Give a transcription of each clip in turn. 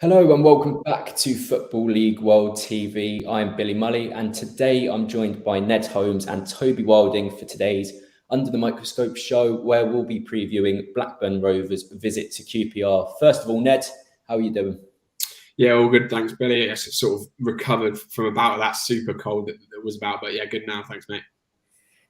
Hello and welcome back to Football League World TV. I'm Billy Mulley and today I'm joined by Ned Holmes and Toby Wilding for today's Under the Microscope show where we'll be previewing Blackburn Rovers' visit to QPR. First of all, Ned, how are you doing? Yeah, all good, thanks, Billy. I sort of recovered from about that super cold that was about, but yeah, good now, thanks, mate.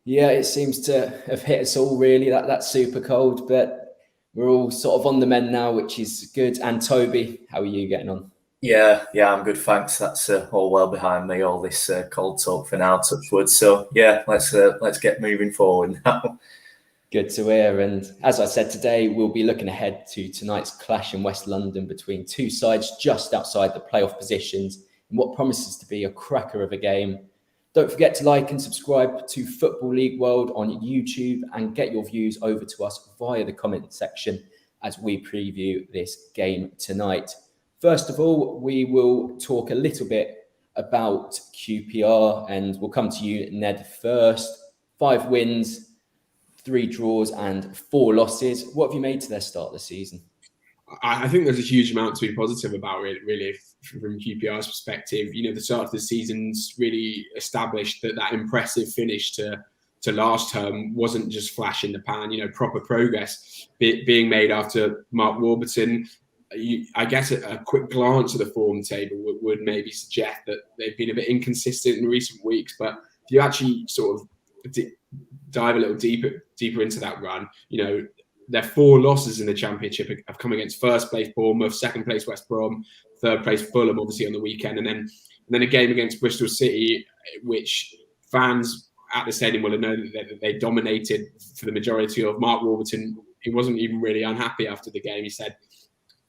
Yeah, it seems to have hit us all really, that super cold, but we're all sort of on the mend now, which is good. And Toby, how are you getting on? Yeah, I'm good, thanks. That's all well behind me, all this cold talk for now, touch wood. So yeah, let's get moving forward now. Good to hear. And as I said, today we'll be looking ahead to tonight's clash in West London between two sides just outside the playoff positions in what promises to be a cracker of a game. Don't forget to like and subscribe to Football League World on YouTube and get your views over to us via the comment section as we preview this game tonight. First of all, we will talk a little bit about QPR and we'll come to you, Ned, first. 5 wins, 3 draws and 4 losses. What have you made to their start this season? I think there's a huge amount to be positive about, really, from QPR's perspective. You know, the start of the season's really established that impressive finish to last term wasn't just flash in the pan. You know, proper progress being made after Mark Warburton. I guess a quick glance at the form table would maybe suggest that they've been a bit inconsistent in recent weeks. But if you actually sort of dive a little deeper into that run, you know, their 4 losses in the Championship have come against first place Bournemouth, second place West Brom, third place Fulham, obviously on the weekend, and then a game against Bristol City, which fans at the stadium will have known that they dominated for the majority of. Mark Warburton, he wasn't even really unhappy after the game. He said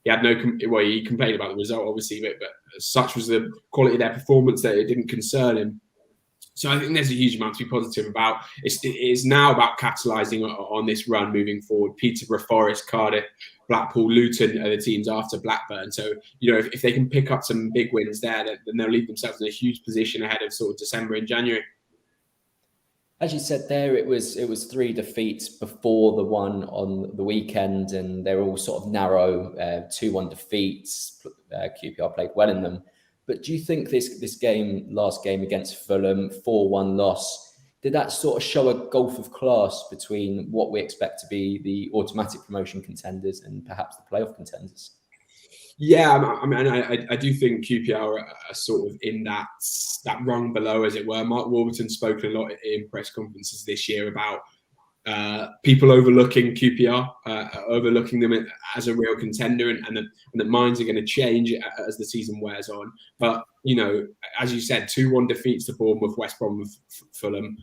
he had he complained about the result, obviously, but such was the quality of their performance that it didn't concern him. So I think there's a huge amount to be positive about. It is now about capitalising on this run moving forward. Peterborough, Forest, Cardiff, Blackpool, Luton are the teams after Blackburn. So, you know, if they can pick up some big wins there, then they'll leave themselves in a huge position ahead of sort of December and January. As you said there, it was 3 defeats before the one on the weekend, and they were all sort of narrow 2-1 defeats. QPR played well in them. But do you think this last game against Fulham, 4-1 loss, did that sort of show a gulf of class between what we expect to be the automatic promotion contenders and perhaps the playoff contenders? Yeah, I mean, I do think QPR are sort of in that rung below, as it were. Mark Warburton's spoken a lot in press conferences this year about people overlooking QPR, overlooking them as a real contender, and that minds are going to change as the season wears on. But, you know, as you said, 2-1 defeats to Bournemouth, West Brom, Fulham,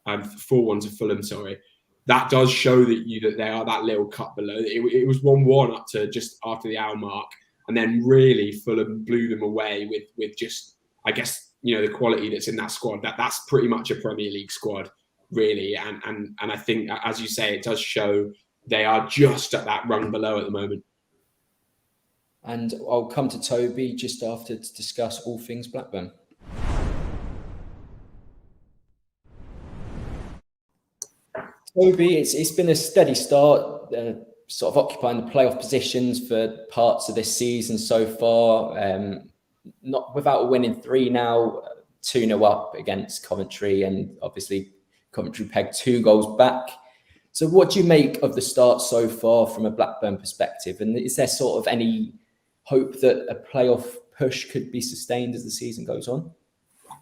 4-1 to Fulham, sorry. That does show that they are that little cut below. It was 1-1 up to just after the hour mark. And then really Fulham blew them away with just, I guess, you know, the quality that's in that squad. That's pretty much a Premier League squad, really. And I think, as you say, it does show they are just at that rung below at the moment. And I'll come to Toby just after to discuss all things Blackburn. Toby, it's been a steady start, sort of occupying the playoff positions for parts of this season so far. Not without a win in 3 now, 2-0 up against Coventry, and obviously Coventry pegged 2 goals back. So what do you make of the start so far from a Blackburn perspective? And is there sort of any hope that a playoff push could be sustained as the season goes on?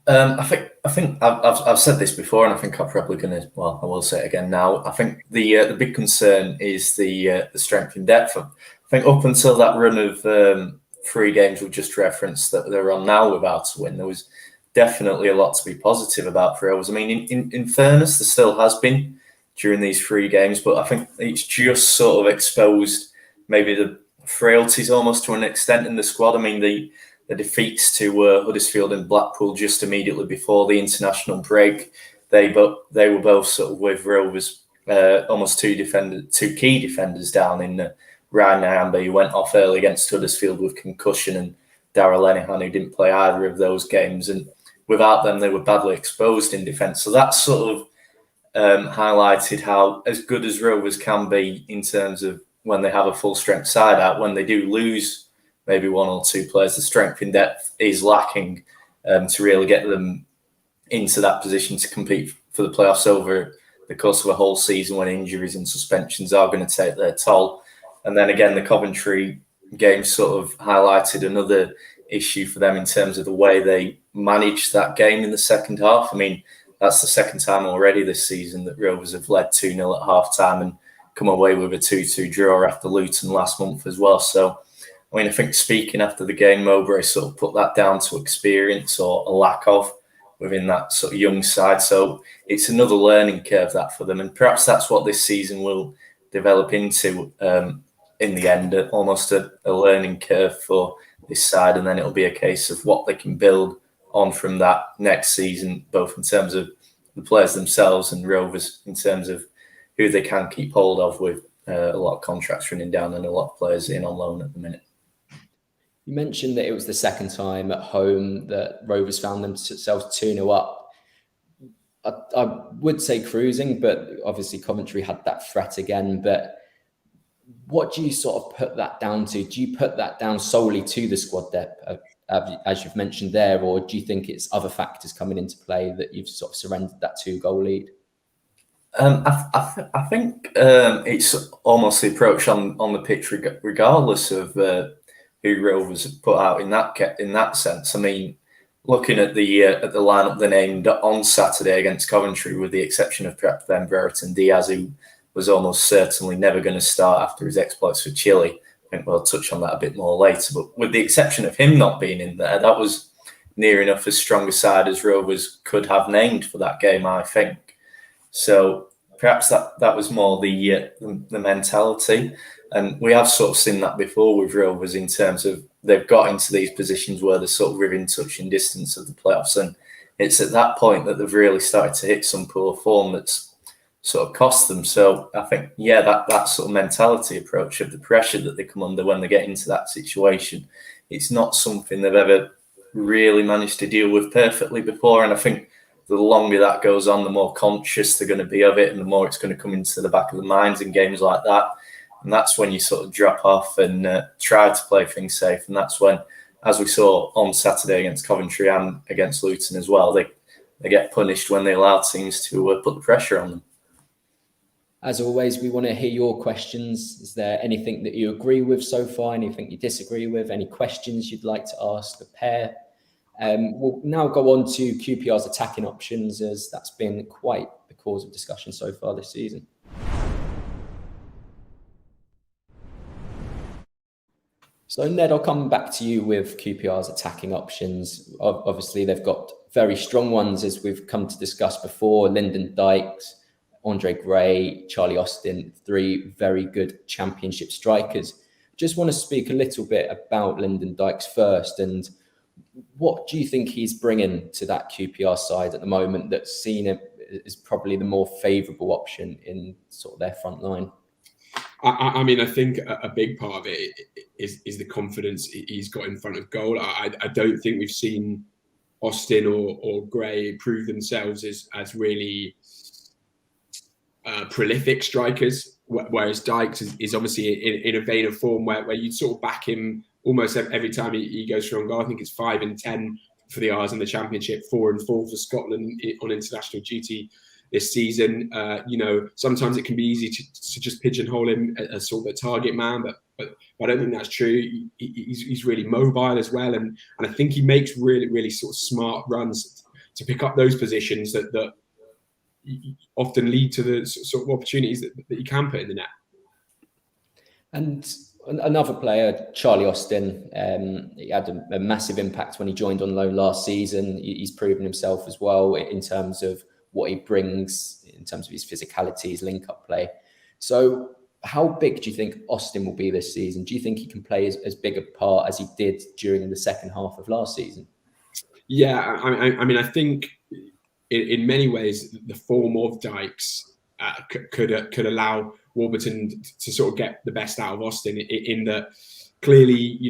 I think I've said this before, and I think I'm probably going to. Well, I will say it again now. I think the big concern is the strength in depth. I think up until that run of 3 games we've just referenced that they're on now without a win, there was definitely a lot to be positive about for Rovers. I mean, in fairness, there still has been during these 3 games, but I think it's just sort of exposed maybe the frailties almost to an extent in the squad. I mean, the defeats to Huddersfield and Blackpool just immediately before the international break, they were both sort of with Rovers almost 2 key defenders down in Ryan Nyambe, who went off early against Huddersfield with concussion, and Darrell Lenihan, who didn't play either of those games. And without them, they were badly exposed in defence. So that sort of highlighted how as good as Rovers can be in terms of when they have a full strength side out, when they do lose maybe one or two players. The strength in depth is lacking to really get them into that position to compete for the playoffs over the course of a whole season when injuries and suspensions are going to take their toll. And then again, the Coventry game sort of highlighted another issue for them in terms of the way they managed that game in the second half. I mean, that's the second time already this season that Rovers have led 2-0 at half-time and come away with a 2-2 draw after Luton last month as well. So, I mean, I think speaking after the game, Mowbray sort of put that down to experience or a lack of within that sort of young side. So it's another learning curve that for them. And perhaps that's what this season will develop into in the end, almost a learning curve for this side. And then it'll be a case of what they can build on from that next season, both in terms of the players themselves and Rovers in terms of who they can keep hold of with a lot of contracts running down and a lot of players in on loan at the minute. You mentioned that it was the second time at home that Rovers found themselves 2-0 up. I would say cruising, but obviously Coventry had that threat again. But what do you sort of put that down to? Do you put that down solely to the squad depth, as you've mentioned there, or do you think it's other factors coming into play that you've sort of surrendered that 2-goal lead? I think it's almost the approach on the pitch, regardless of who Rovers have put out in that sense. I mean, looking at the lineup they named on Saturday against Coventry, with the exception of perhaps Ben Brereton Diaz, who was almost certainly never going to start after his exploits for Chile. I think we'll touch on that a bit more later. But with the exception of him not being in there, that was near enough as strong a side as Rovers could have named for that game, I think. So perhaps that was more the mentality. And we have sort of seen that before with Rovers in terms of they've got into these positions where they're sort of within touching distance of the playoffs. And it's at that point that they've really started to hit some poor form that's sort of cost them. So I think, that sort of mentality approach of the pressure that they come under when they get into that situation, it's not something they've ever really managed to deal with perfectly before. And I think the longer that goes on, the more conscious they're going to be of it and the more it's going to come into the back of the minds in games like that. And that's when you sort of drop off and try to play things safe. And that's when, as we saw on Saturday against Coventry and against Luton as well, they get punished when they allow teams to put the pressure on them. As always, we want to hear your questions. Is there anything that you agree with so far? Anything you disagree with? Any questions you'd like to ask the pair? We'll now go on to QPR's attacking options, as that's been quite the cause of discussion so far this season. So, Ned, I'll come back to you with QPR's attacking options. Obviously, they've got very strong ones, as we've come to discuss before. Lyndon Dykes, Andre Gray, Charlie Austin, 3 very good championship strikers. Just want to speak a little bit about Lyndon Dykes first. And what do you think he's bringing to that QPR side at the moment that's seen him as probably the more favourable option in sort of their front line? I mean, I think a big part of it is the confidence he's got in front of goal. I don't think we've seen Austin or Gray prove themselves as really prolific strikers, whereas Dykes is obviously in a vein of form where you sort of back him almost every time he goes through on goal. I think it's 5 and 10 for the R's in the Championship, 4 and 4 for Scotland on international duty this season. Sometimes it can be easy to just pigeonhole him as sort of a target man, but I don't think that's true. He's really mobile as well, and I think he makes really, really sort of smart runs to pick up those positions that often lead to the sort of opportunities that you can put in the net. And another player, Charlie Austin, he had a massive impact when he joined on loan last season. He's proven himself as well in terms of what he brings, in terms of his physicality, his link-up play. So how big do you think Austin will be this season? Do you think he can play as big a part as he did during the second half of last season? Yeah, I mean, I think in many ways the form of Dykes could allow Warburton to sort of get the best out of Austin in that clearly,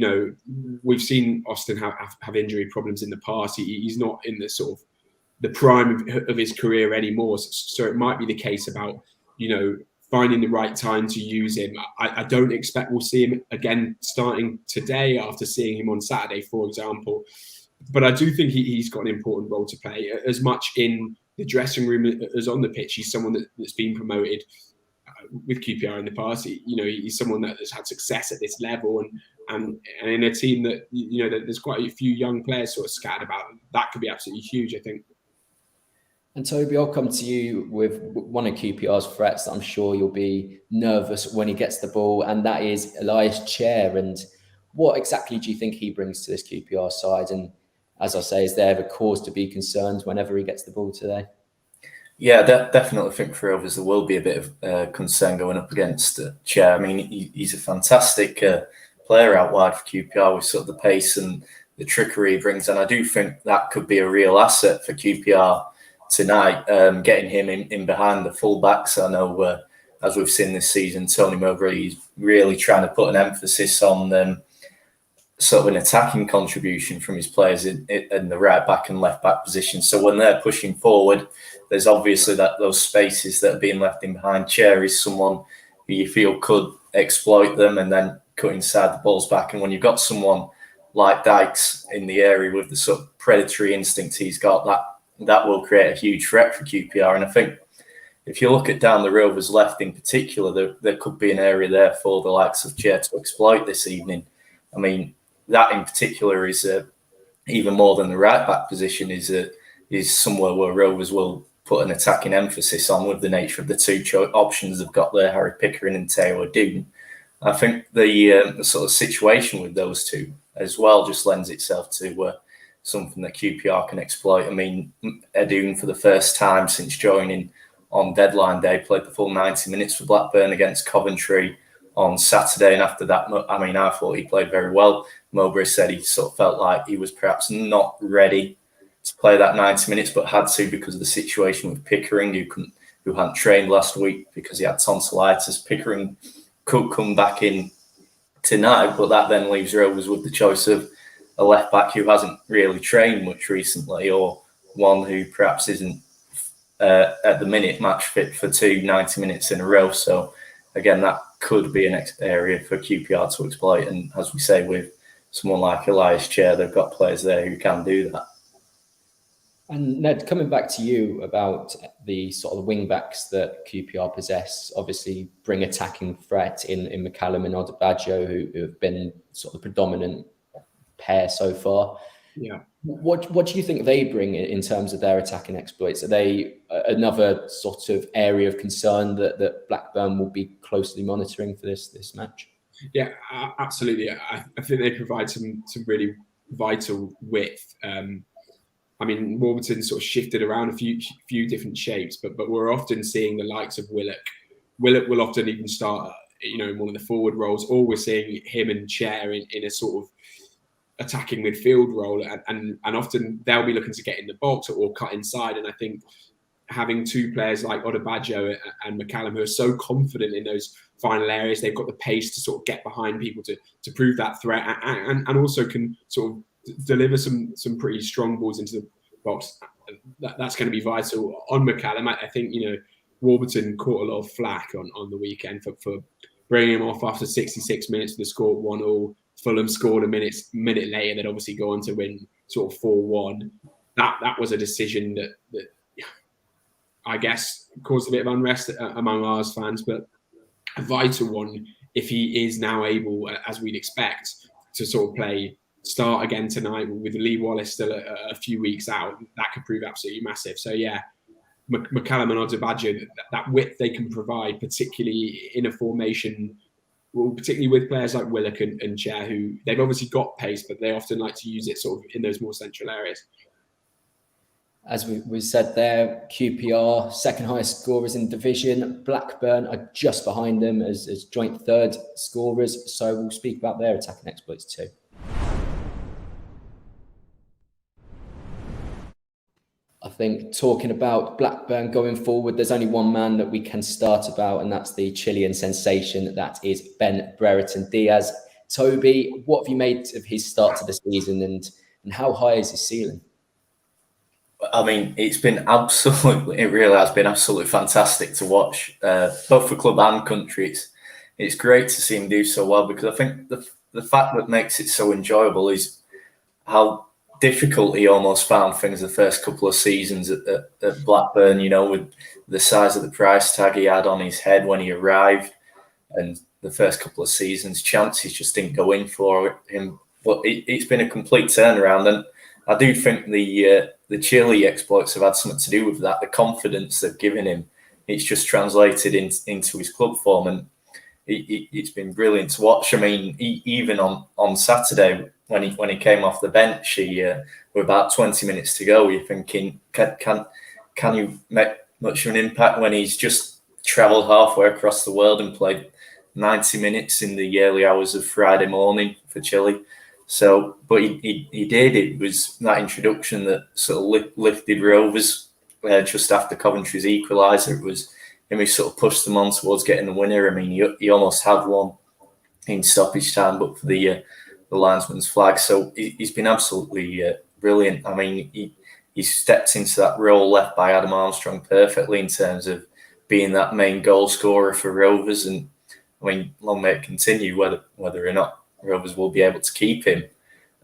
we've seen Austin have injury problems in the past. He's not in the sort of the prime of his career anymore. So it might be the case about, finding the right time to use him. I don't expect we'll see him again starting today after seeing him on Saturday, for example. But I do think he's got an important role to play, as much in the dressing room as on the pitch. He's someone that's been promoted with QPR in the past. He's someone that has had success at this level, and in a team that that there's quite a few young players sort of scattered about. That could be absolutely huge, I think. And Toby, I'll come to you with one of QPR's threats that I'm sure you'll be nervous when he gets the ball, and that is Elias Chair. And what exactly do you think he brings to this QPR side? And as I say, is there a cause to be concerned whenever he gets the ball today? Yeah, definitely think for Rovers there will be a bit of concern going up against Chair. I mean, he's a fantastic player out wide for QPR with sort of the pace and the trickery he brings. And I do think that could be a real asset for QPR tonight, getting him in behind the full-backs. I know, as we've seen this season, Tony Mowbray is really trying to put an emphasis on sort of an attacking contribution from his players in the right back and left back position. So when they're pushing forward, there's obviously those spaces that are being left in behind. Chair is someone who you feel could exploit them and then cut inside the balls back. And when you've got someone like Dykes in the area with the sort of predatory instinct he's got, that will create a huge threat for QPR. And I think if you look at down the Rovers left in particular, there could be an area there for the likes of Chair to exploit this evening. I mean, that in particular is even more than the right back position is somewhere where Rovers will put an attacking emphasis on with the nature of the two options they've got there, Harry Pickering and Teo Adun. I think the sort of situation with those two as well just lends itself to something that QPR can exploit. I mean, Adun, for the first time since joining on deadline day, played the full 90 minutes for Blackburn against Coventry on Saturday. And after that, I mean, I thought he played very well. Mowbray said he sort of felt like he was perhaps not ready to play that 90 minutes, but had to because of the situation with Pickering, who hadn't trained last week because he had tonsillitis. Pickering could come back in tonight, but that then leaves Rovers with the choice of a left back who hasn't really trained much recently, or one who perhaps isn't at the minute match fit for 90 minutes in a row. So again, that could be an area for QPR to exploit. And as we say, with someone like Elias Chair, they've got players there who can do that. And Ned, coming back to you about the sort of wing backs that QPR possess, obviously bring attacking threat in McCallum and Odebaggio, who have been sort of the predominant pair so far. Yeah. What do you think they bring in terms of their attacking exploits? Are they another sort of area of concern that Blackburn will be closely monitoring for this match? Yeah, absolutely. I think they provide some really vital width. I mean, Warburton sort of shifted around a few different shapes, but we're often seeing the likes of Willock. Willock will often even start, in one of the forward roles, or we're seeing him and Chair in a sort of attacking midfield role, and often they'll be looking to get in the box or cut inside. And I think having two players like Odebaggio and McCallum who are so confident in those final areas, they've got the pace to sort of get behind people to prove that threat, and also can sort of deliver some pretty strong balls into the box. That's going to be vital. On McCallum, I think Warburton caught a lot of flack on the weekend for bringing him off after 66 minutes to the score 1-1. Fulham scored a minute later. They'd obviously go on to win sort of 4-1. That was a decision that I guess caused a bit of unrest among Ars fans, but a vital one if he is now able, as we'd expect, to sort of start again tonight with Lee Wallace still a few weeks out. That could prove absolutely massive. So yeah, McCallum and Odebaggio, that width they can provide, particularly in a formation, well, particularly with players like Willock and Chair, who they've obviously got pace, but they often like to use it sort of in those more central areas. As we said there, QPR, second highest scorers in division. Blackburn are just behind them as joint third scorers. So we'll speak about their attacking exploits too. I think talking about Blackburn going forward, there's only one man that we can start about, and that's the Chilean sensation. That is Ben Brereton Diaz. Toby, what have you made of his start to the season, and how high is his ceiling? I mean, it really has been absolutely fantastic to watch, both for club and country. It's great to see him do so well, because I think the fact that makes it so enjoyable is how difficult he almost found things the first couple of seasons at Blackburn, with the size of the price tag he had on his head when he arrived. And the first couple of seasons, chances just didn't go in for him. But it's been a complete turnaround. And I do think the Chile exploits have had something to do with that. The confidence they've given him, it's just translated into his club form. And it's been brilliant to watch. I mean, even on Saturday, when he came off the bench, with about 20 minutes to go, you're thinking, can you make much of an impact when he's just travelled halfway across the world and played 90 minutes in the early hours of Friday morning for Chile? So, but he did. It was that introduction that sort of lifted Rovers just after Coventry's equaliser. It was him who sort of pushed them on towards getting the winner. I mean, he almost had one in stoppage time, but for the linesman's flag. So he's been absolutely brilliant. I mean, he stepped into that role left by Adam Armstrong perfectly in terms of being that main goal scorer for Rovers. And I mean, long may it continue, whether or not Rovers will be able to keep him.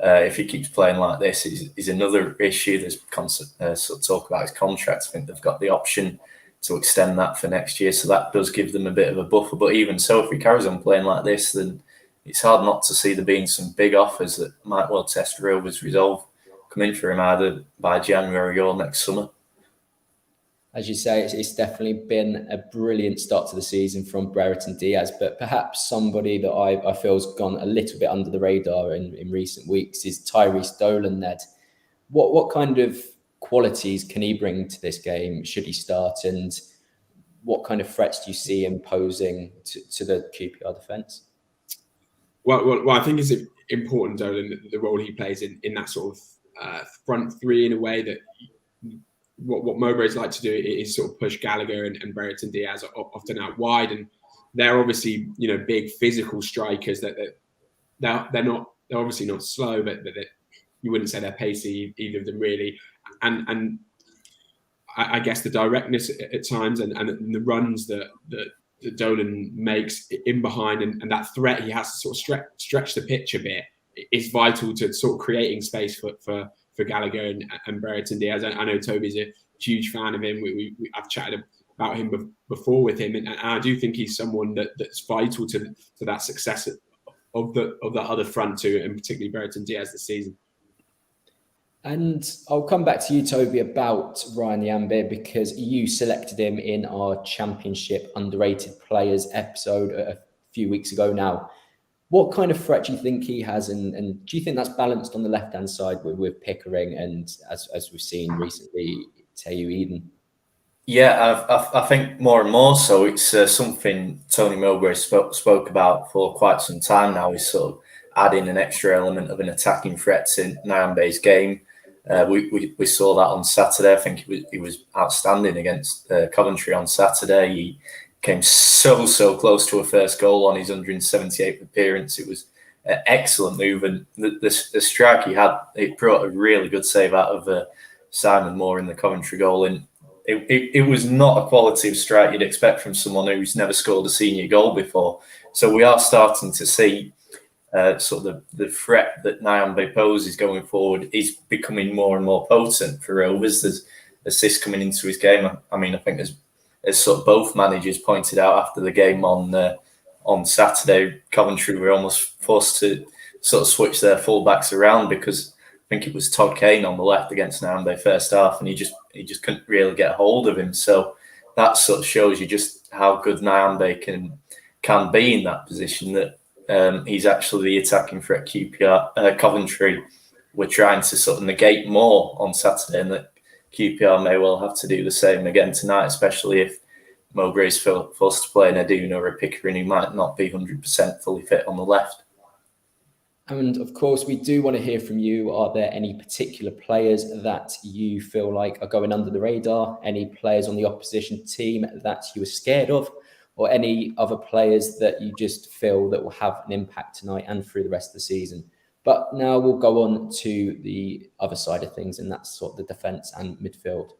If he keeps playing like this, is another issue. There's constant sort of talk about his contract. I think they've got the option to extend that for next year, so that does give them a bit of a buffer. But even so, if he carries on playing like this, then it's hard not to see there being some big offers that might well test Rovers' resolve coming for him either by January or next summer. As you say, it's definitely been a brilliant start to the season from Brereton Diaz, but perhaps somebody that I feel has gone a little bit under the radar in recent weeks is Tyrese Dolan, Ned. What kind of qualities can he bring to this game should he start, and what kind of threats do you see him posing to the QPR defence? Well, I think it's important, Dolan, the role he plays in that sort of front three, in a way that what Mowbray's like to do is sort of push Gallagher and Brereton Diaz often out wide, and they're obviously big physical strikers that they're obviously not slow, but you wouldn't say they're pacey, either of them really, and I guess the directness at times and the runs that Dolan makes in behind and that threat he has to sort of stretch the pitch a bit is vital to sort of creating space for Gallagher and Brereton Diaz. I know Toby's a huge fan of him. I've chatted about him before with him, and I do think he's someone that's vital to that success of the other front two, and particularly Brereton Diaz this season. And I'll come back to you, Toby, about Ryan Yambe, because you selected him in our Championship Underrated Players episode a few weeks ago now. What kind of threat do you think he has, and do you think that's balanced on the left-hand side with Pickering and, as we've seen recently, Teo Eden? Yeah, I think more and more so. It's something Tony Mowbray spoke about for quite some time now. He's sort of adding an extra element of an attacking threat to Nyambe's game. We saw that on Saturday. I think he was outstanding against Coventry on Saturday. He came so close to a first goal on his 178th appearance. It was an excellent move, and the strike he had, it brought a really good save out of Simon Moore in the Coventry goal. And it was not a quality of strike you'd expect from someone who's never scored a senior goal before. So we are starting to see sort of the threat that Nyambe poses going forward is becoming more and more potent for Rovers. There's assists coming into his game. I mean, I think as sort of both managers pointed out after the game on Saturday, Coventry were almost forced to sort of switch their fullbacks around, because I think it was Todd Kane on the left against Nyambe first half, and he just couldn't really get a hold of him. So that sort of shows you just how good Nyambe can be in that position, that he's actually the attacking threat Coventry were trying to sort of negate more on Saturday, and that QPR may well have to do the same again tonight, especially if Mowbray's forced to play an Aduna or a Pickering who might not be 100% fully fit on the left. And of course, we do want to hear from you. Are there any particular players that you feel like are going under the radar? Any players on the opposition team that you were scared of? Or any other players that you just feel that will have an impact tonight and through the rest of the season? But now we'll go on to the other side of things, and that's sort of the defence and midfield.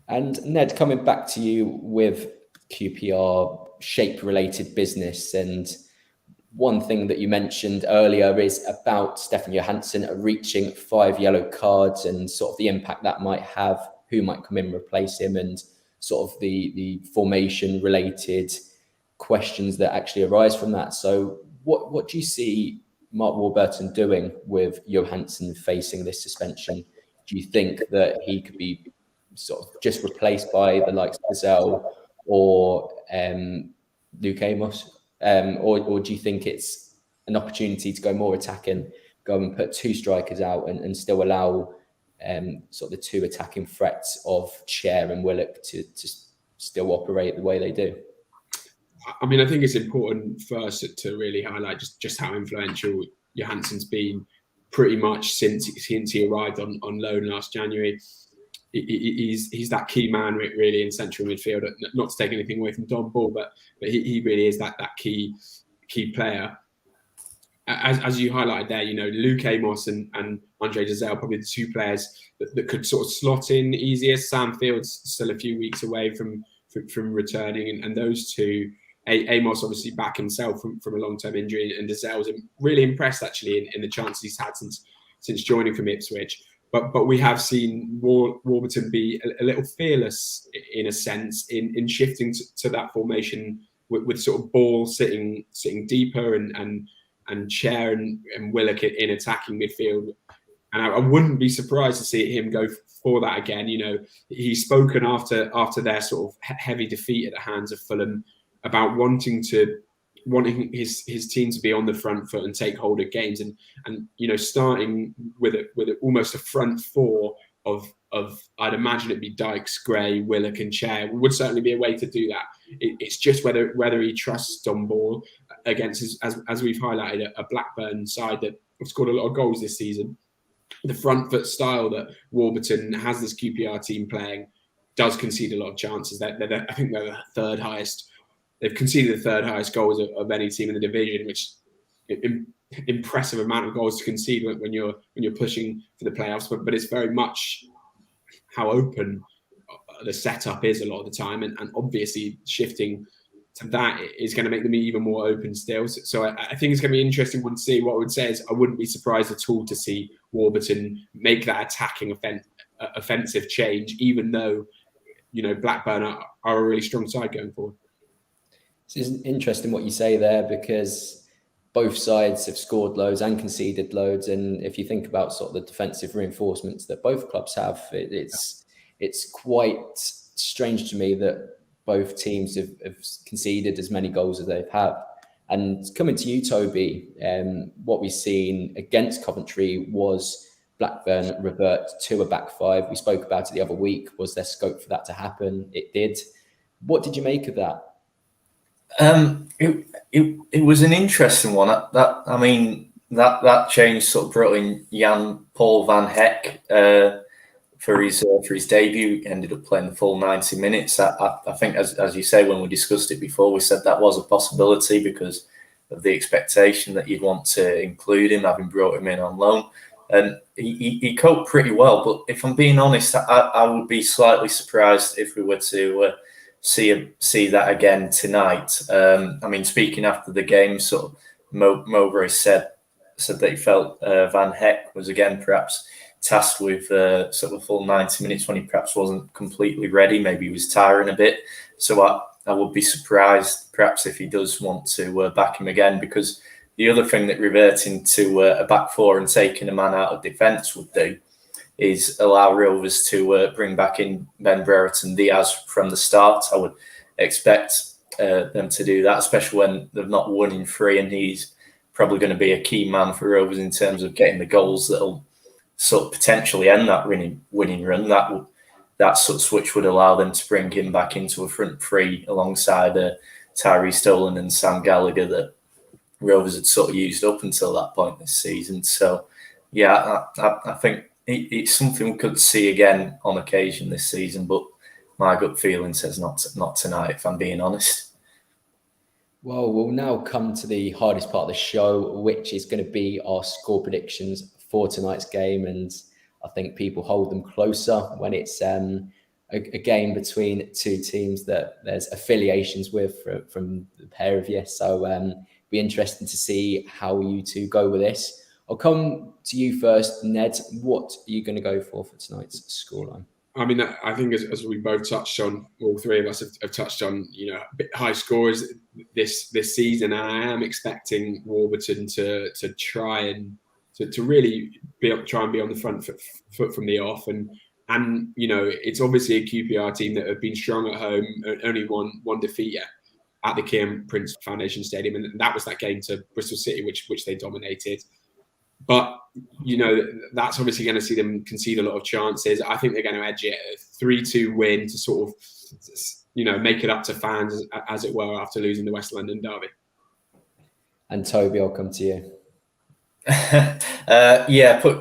And Ned, coming back to you with QPR shape-related business, and one thing that you mentioned earlier is about Stefan Johansson reaching 5 yellow cards and sort of the impact that might have, who might come in and replace him, and sort of the formation-related questions that actually arise from that. So what do you see Mark Warburton doing with Johansson facing this suspension? Do you think that he could be sort of just replaced by the likes of Gazelle or Luke Amos? Or do you think it's an opportunity to go more attacking, go and put 2 strikers out and still allow sort of the 2 attacking threats of Chair and Willock to still operate the way they do? I mean, I think it's important first to really highlight just how influential Johansson's been pretty much since he arrived on loan last January. He's that key man really in central midfield. Not to take anything away from Don Ball, but he really is that key player. As you highlighted there, Luke Amos and Andre Giselle, probably the 2 players that could sort of slot in easier. Sam Field's still a few weeks away from returning, and those 2. Amos obviously back himself from a long-term injury, and Giselle's really impressed actually in the chances he's had since joining from Ipswich. But we have seen Warburton be a little fearless in a sense in shifting to that formation with sort of Ball sitting deeper and Chair and Willock in attacking midfield. And I wouldn't be surprised to see him go for that again. He's spoken after their sort of heavy defeat at the hands of Fulham about wanting his team to be on the front foot and take hold of games, and starting with almost a front 4 of I'd imagine it'd be Dykes, Gray, Willock, and Chair would certainly be a way to do that. It's just whether he trusts Don Ball against, as we've highlighted, a Blackburn side that have scored a lot of goals this season. The front foot style that Warburton has this QPR team playing does concede a lot of chances. I think they're the 3rd highest. They've conceded the 3rd highest goals of any team in the division, which impressive amount of goals to concede when you're pushing for the playoffs. But it's very much how open the setup is a lot of the time, and obviously shifting to that is going to make them even more open still. So I think it's going to be an interesting one to see. What I would say is I wouldn't be surprised at all to see Warburton make that attacking offensive change, even though Blackburn are a really strong side going forward. It's interesting what you say there, because both sides have scored loads and conceded loads. And if you think about sort of the defensive reinforcements that both clubs have, it's quite strange to me that both teams have conceded as many goals as they've had. And coming to you, Toby, what we've seen against Coventry was Blackburn revert to a back 5. We spoke about it the other week. Was there scope for that to happen? It did. What did you make of that? It was an interesting one. That change sort of brought in Jan Paul van Hek for his debut. He ended up playing the full 90 minutes. I think, as you say, when we discussed it before, we said that was a possibility because of the expectation that you'd want to include him, having brought him in on loan. And he coped pretty well. But if I'm being honest, I would be slightly surprised if we were to see that again tonight. Speaking after the game, sort of Mowbray said that he felt Van Hek was again perhaps tasked with sort of a full 90 minutes when he perhaps wasn't completely ready. Maybe he was tiring a bit. So I would be surprised perhaps if he does want to back him again, because the other thing that reverting to a back 4 and taking a man out of defence would do is allow Rovers to bring back in Ben Brereton Diaz from the start. I would expect them to do that, especially when they've not won in 3, and he's probably going to be a key man for Rovers in terms of getting the goals that'll sort of potentially end that winning run. That sort of switch would allow them to bring him back into a front 3 alongside Tyree Stolen and Sam Gallagher that Rovers had sort of used up until that point this season. So, yeah, I think it's something we could see again on occasion this season, but my gut feeling says not tonight, if I'm being honest. Well, we'll now come to the hardest part of the show, which is going to be our score predictions for tonight's game. And I think people hold them closer when it's a game between two teams that there's affiliations with from the pair of you. So be interesting to see how you two go with this. I'll come to you first, Ned. What are you going to go for tonight's scoreline? I mean, I think as we both touched on, all three of us have touched on, a bit high scores this season, and I am expecting Warburton to try and to really try and be on the front foot from the off, and it's obviously a QPR team that have been strong at home, only one defeat at the Kian Prince Foundation Stadium, and that was that game to Bristol City, which they dominated. But, that's obviously going to see them concede a lot of chances. I think they're going to edge it a 3-2 win to sort of, make it up to fans, as it were, after losing the West London derby. And Toby, I'll come to you.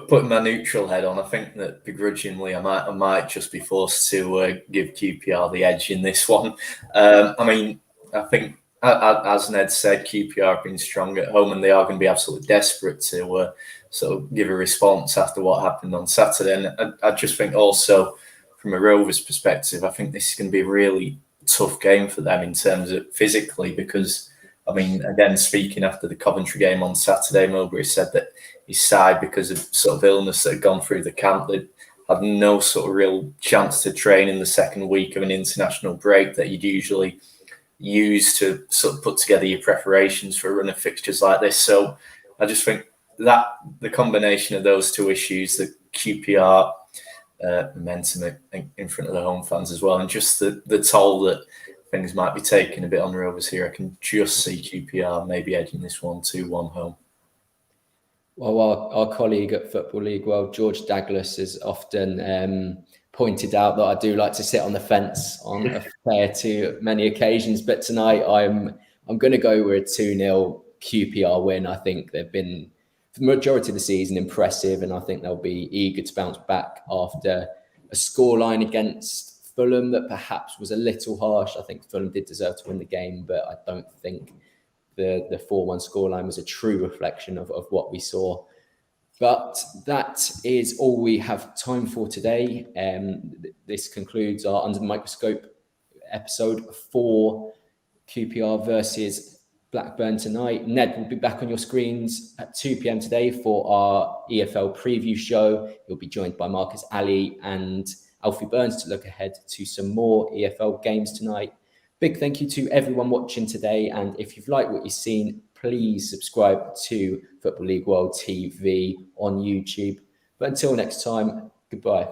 Putting my neutral head on, I think that begrudgingly I might just be forced to give QPR the edge in this one. I think, as Ned said, QPR have been strong at home, and they are going to be absolutely desperate to sort of give a response after what happened on Saturday. And I just think also, from a Rovers perspective, I think this is going to be a really tough game for them in terms of physically, because, again, speaking after the Coventry game on Saturday, Mowbray said that his side, because of sort of illness that had gone through the camp, they had no sort of real chance to train in the second week of an international break that you'd usually use to sort of put together your preparations for a run of fixtures like this. So I just think that the combination of those two issues, the QPR momentum in front of the home fans as well, and just the toll that things might be taking a bit on Rovers here, I can just see QPR maybe edging this 1-2-1 home. Well, our colleague at Football League World, George Douglas, has often pointed out that I do like to sit on the fence on a fair to many occasions, but tonight I'm going to go with a 2-0 QPR win. I think they've been, for the majority of the season, impressive, and I think they'll be eager to bounce back after a scoreline against Fulham that perhaps was a little harsh. I think Fulham did deserve to win the game, but I don't think the 4-1 scoreline was a true reflection of what we saw. But that is all we have time for today. This concludes our Under the Microscope episode for QPR versus Blackburn tonight. Ned will be back on your screens at 2 p.m. today for our EFL preview show. You'll be joined by Marcus Ali and Alfie Burns to look ahead to some more EFL games tonight. Big thank you to everyone watching today. And if you've liked what you've seen, please subscribe to Football League World TV on YouTube. But until next time, goodbye.